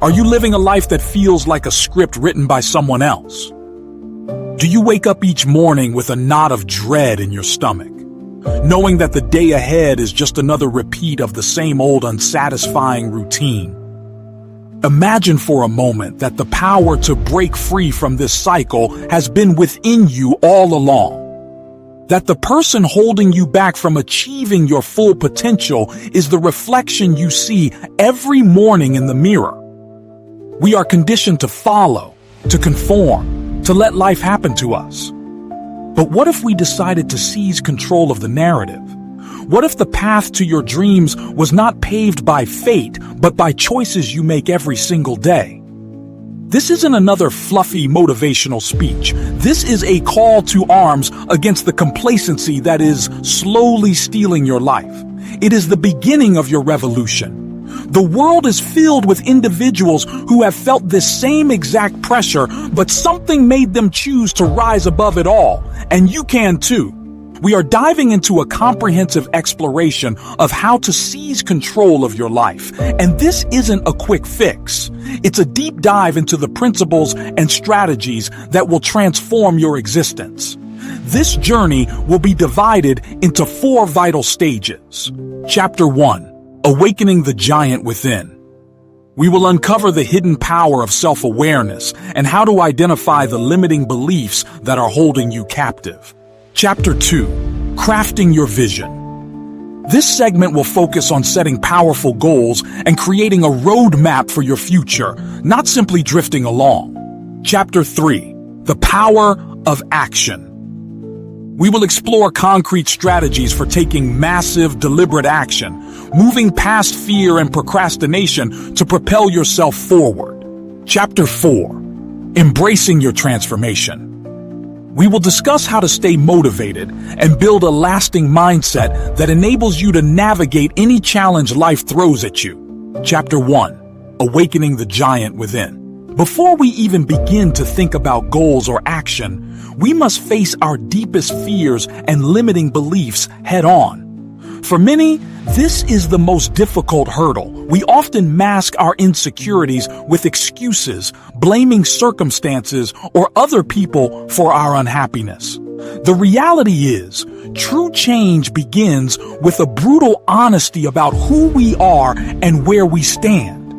Are you living a life that feels like a script written by someone else? Do you wake up each morning with a knot of dread in your stomach, knowing that the day ahead is just another repeat of the same old unsatisfying routine? Imagine for a moment that the power to break free from this cycle has been within you all along. That the person holding you back from achieving your full potential is the reflection you see every morning in the mirror. We are conditioned to follow, to conform, to let life happen to us. But what if we decided to seize control of the narrative? What if the path to your dreams was not paved by fate, but by choices you make every single day? This isn't another fluffy motivational speech. This is a call to arms against the complacency that is slowly stealing your life. It is the beginning of your revolution. The world is filled with individuals who have felt this same exact pressure, but something made them choose to rise above it all, and you can too. We are diving into a comprehensive exploration of how to seize control of your life. And this isn't a quick fix. It's a deep dive into the principles and strategies that will transform your existence. This journey will be divided into 4 vital stages. Chapter 1: Awakening the Giant Within. We will uncover the hidden power of self-awareness and how to identify the limiting beliefs that are holding you captive. Chapter 2: Crafting Your Vision. This segment will focus on setting powerful goals and creating a roadmap for your future, not simply drifting along. Chapter 3: The Power of Action. We will explore concrete strategies for taking massive, deliberate action, moving past fear and procrastination to propel yourself forward. Chapter 4: Embracing Your Transformation. We will discuss how to stay motivated and build a lasting mindset that enables you to navigate any challenge life throws at you. Chapter 1: Awakening the Giant Within. Before we even begin to think about goals or action, we must face our deepest fears and limiting beliefs head on. For many, this is the most difficult hurdle. We often mask our insecurities with excuses, blaming circumstances or other people for our unhappiness. The reality is, true change begins with a brutal honesty about who we are and where we stand.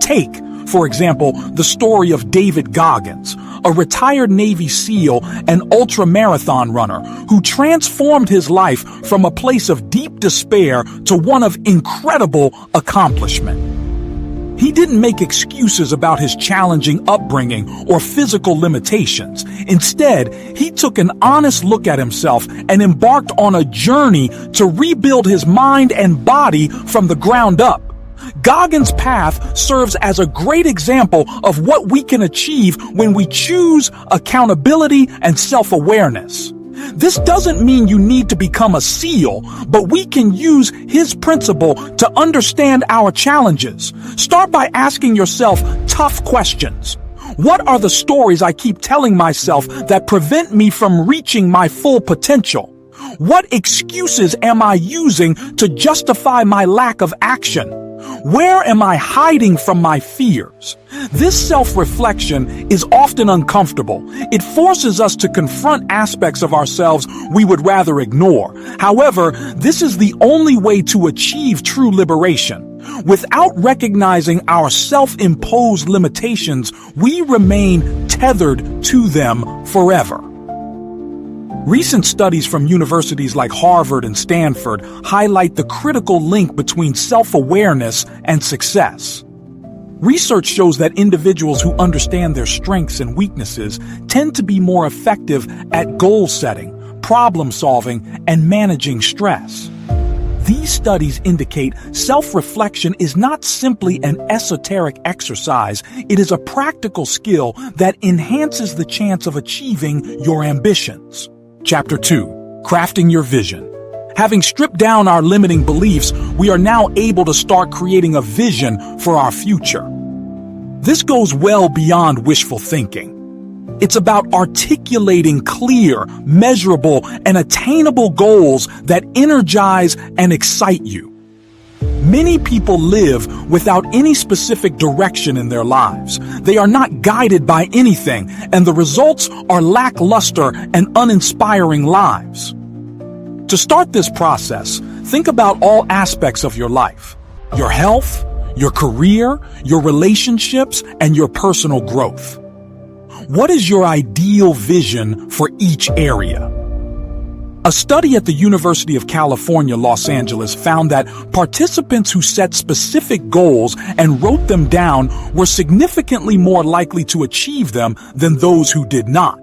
Take, for example, the story of David Goggins, a retired Navy SEAL and ultra-marathon runner who transformed his life from a place of deep despair to one of incredible accomplishment. He didn't make excuses about his challenging upbringing or physical limitations. Instead, he took an honest look at himself and embarked on a journey to rebuild his mind and body from the ground up. Goggins' path serves as a great example of what we can achieve when we choose accountability and self-awareness. This doesn't mean you need to become a SEAL, but we can use his principle to understand our challenges. Start by asking yourself tough questions. What are the stories I keep telling myself that prevent me from reaching my full potential? What excuses am I using to justify my lack of action? Where am I hiding from my fears? This self-reflection is often uncomfortable. It forces us to confront aspects of ourselves we would rather ignore. However, this is the only way to achieve true liberation. Without recognizing our self-imposed limitations, we remain tethered to them forever. Recent studies from universities like Harvard and Stanford highlight the critical link between self-awareness and success. Research shows that individuals who understand their strengths and weaknesses tend to be more effective at goal setting, problem solving, and managing stress. These studies indicate self-reflection is not simply an esoteric exercise, it is a practical skill that enhances the chance of achieving your ambitions. Chapter 2: Crafting Your Vision. Having stripped down our limiting beliefs, we are now able to start creating a vision for our future. This goes well beyond wishful thinking. It's about articulating clear, measurable, and attainable goals that energize and excite you. Many people live without any specific direction in their lives. They are not guided by anything, and the results are lackluster and uninspiring lives. To start this process, think about all aspects of your life: your health, your career, your relationships, and your personal growth. What is your ideal vision for each area? A study at the University of California, Los Angeles found that participants who set specific goals and wrote them down were significantly more likely to achieve them than those who did not.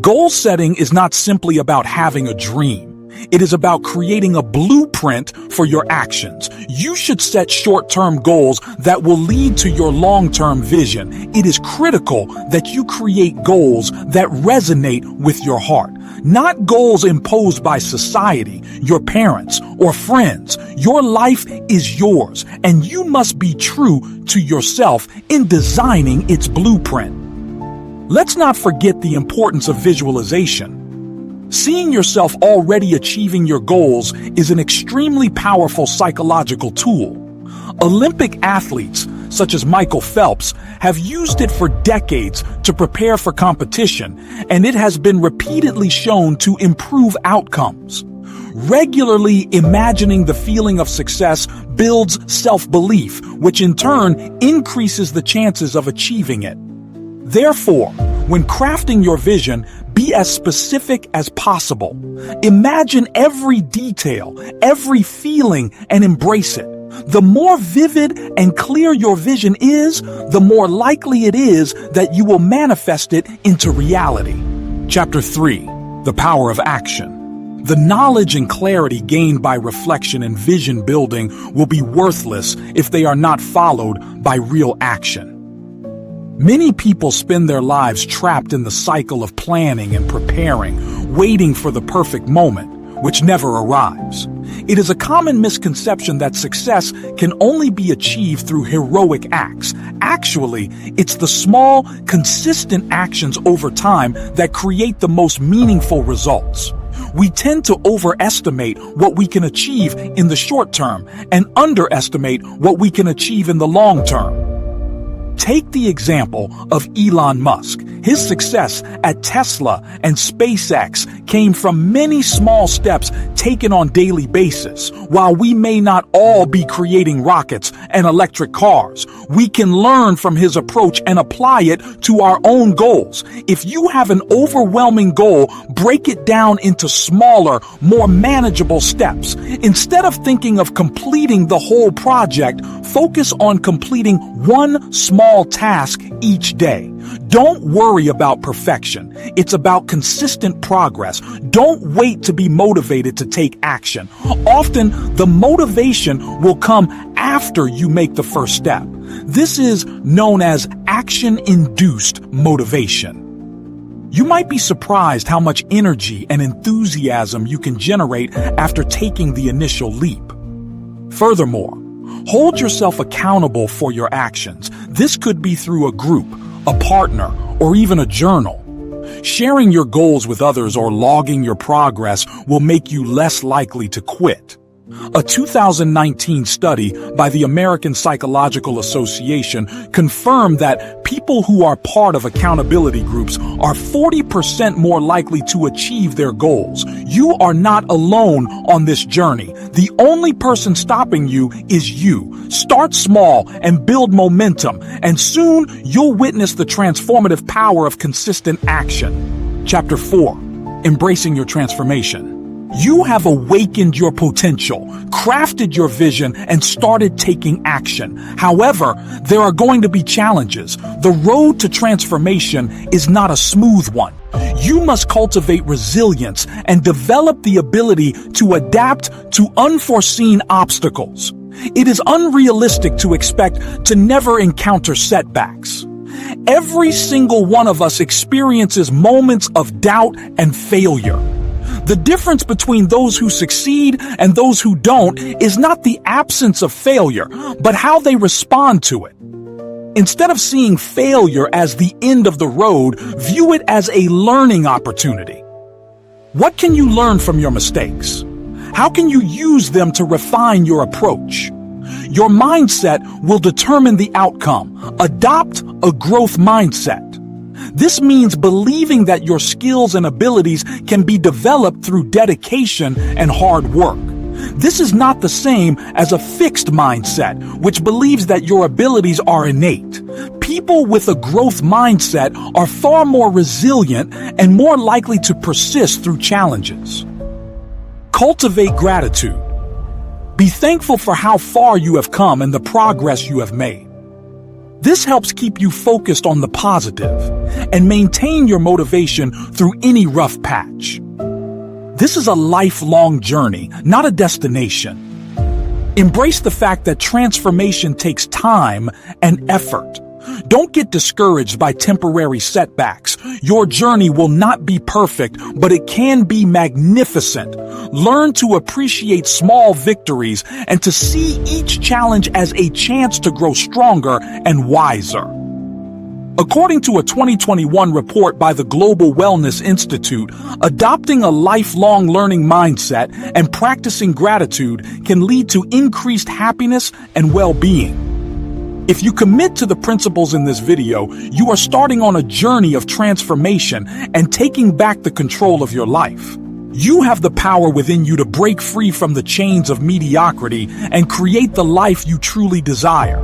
Goal setting is not simply about having a dream. It is about creating a blueprint for your actions. You should set short-term goals that will lead to your long-term vision. It is critical that you create goals that resonate with your heart, not goals imposed by society, your parents, or friends. Your life is yours, and you must be true to yourself in designing its blueprint. Let's not forget the importance of visualization. Seeing yourself already achieving your goals is an extremely powerful psychological tool. Olympic athletes, such as Michael Phelps, have used it for decades to prepare for competition, and it has been repeatedly shown to improve outcomes. Regularly imagining the feeling of success builds self-belief, which in turn increases the chances of achieving it. Therefore, when crafting your vision, be as specific as possible. Imagine every detail, every feeling, and embrace it. The more vivid and clear your vision is, the more likely it is that you will manifest it into reality. Chapter 3. The Power of Action. The knowledge and clarity gained by reflection and vision building will be worthless if they are not followed by real action. Many people spend their lives trapped in the cycle of planning and preparing, waiting for the perfect moment, which never arrives. It is a common misconception that success can only be achieved through heroic acts. Actually, it's the small, consistent actions over time that create the most meaningful results. We tend to overestimate what we can achieve in the short term and underestimate what we can achieve in the long term. Take the example of Elon Musk. His success at Tesla and SpaceX came from many small steps taken on a daily basis. While we may not all be creating rockets and electric cars, we can learn from his approach and apply it to our own goals. If you have an overwhelming goal, break it down into smaller, more manageable steps. Instead of thinking of completing the whole project, focus on completing one small task each day. Don't worry about perfection. It's about consistent progress. Don't wait to be motivated to take action. Often, the motivation will come after you make the first step. This is known as action-induced motivation. You might be surprised how much energy and enthusiasm you can generate after taking the initial leap. Furthermore, hold yourself accountable for your actions. This could be through a group, a partner, or even a journal. Sharing your goals with others or logging your progress will make you less likely to quit. A 2019 study by the American Psychological Association confirmed that people who are part of accountability groups are 40% more likely to achieve their goals. You are not alone on this journey. The only person stopping you is you. Start small and build momentum, and soon you'll witness the transformative power of consistent action. Chapter 4. Embracing your transformation. You have awakened your potential, crafted your vision, and started taking action. However, there are going to be challenges. The road to transformation is not a smooth one. You must cultivate resilience and develop the ability to adapt to unforeseen obstacles. It is unrealistic to expect to never encounter setbacks. Every single one of us experiences moments of doubt and failure. The difference between those who succeed and those who don't is not the absence of failure, but how they respond to it. Instead of seeing failure as the end of the road, view it as a learning opportunity. What can you learn from your mistakes? How can you use them to refine your approach? Your mindset will determine the outcome. Adopt a growth mindset. This means believing that your skills and abilities can be developed through dedication and hard work. This is not the same as a fixed mindset, which believes that your abilities are innate. People with a growth mindset are far more resilient and more likely to persist through challenges. Cultivate gratitude. Be thankful for how far you have come and the progress you have made. This helps keep you focused on the positive and maintain your motivation through any rough patch. This is a lifelong journey, not a destination. Embrace the fact that transformation takes time and effort. Don't get discouraged by temporary setbacks. Your journey will not be perfect, but it can be magnificent. Learn to appreciate small victories and to see each challenge as a chance to grow stronger and wiser. According to a 2021 report by the Global Wellness Institute, adopting a lifelong learning mindset and practicing gratitude can lead to increased happiness and well-being. If you commit to the principles in this video, you are starting on a journey of transformation and taking back the control of your life. You have the power within you to break free from the chains of mediocrity and create the life you truly desire.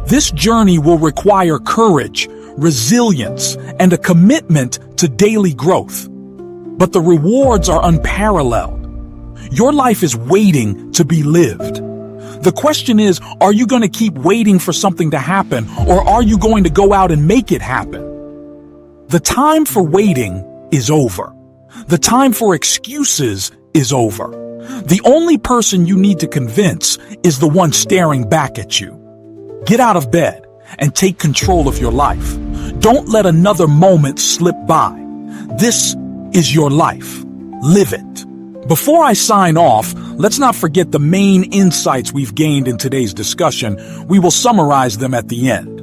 This journey will require courage, resilience, and a commitment to daily growth. But the rewards are unparalleled. Your life is waiting to be lived. The question is, are you going to keep waiting for something to happen, or are you going to go out and make it happen? The time for waiting is over. The time for excuses is over. The only person you need to convince is the one staring back at you. Get out of bed and take control of your life. Don't let another moment slip by. This is your life. Live it. Before I sign off, let's not forget the main insights we've gained in today's discussion. We will summarize them at the end.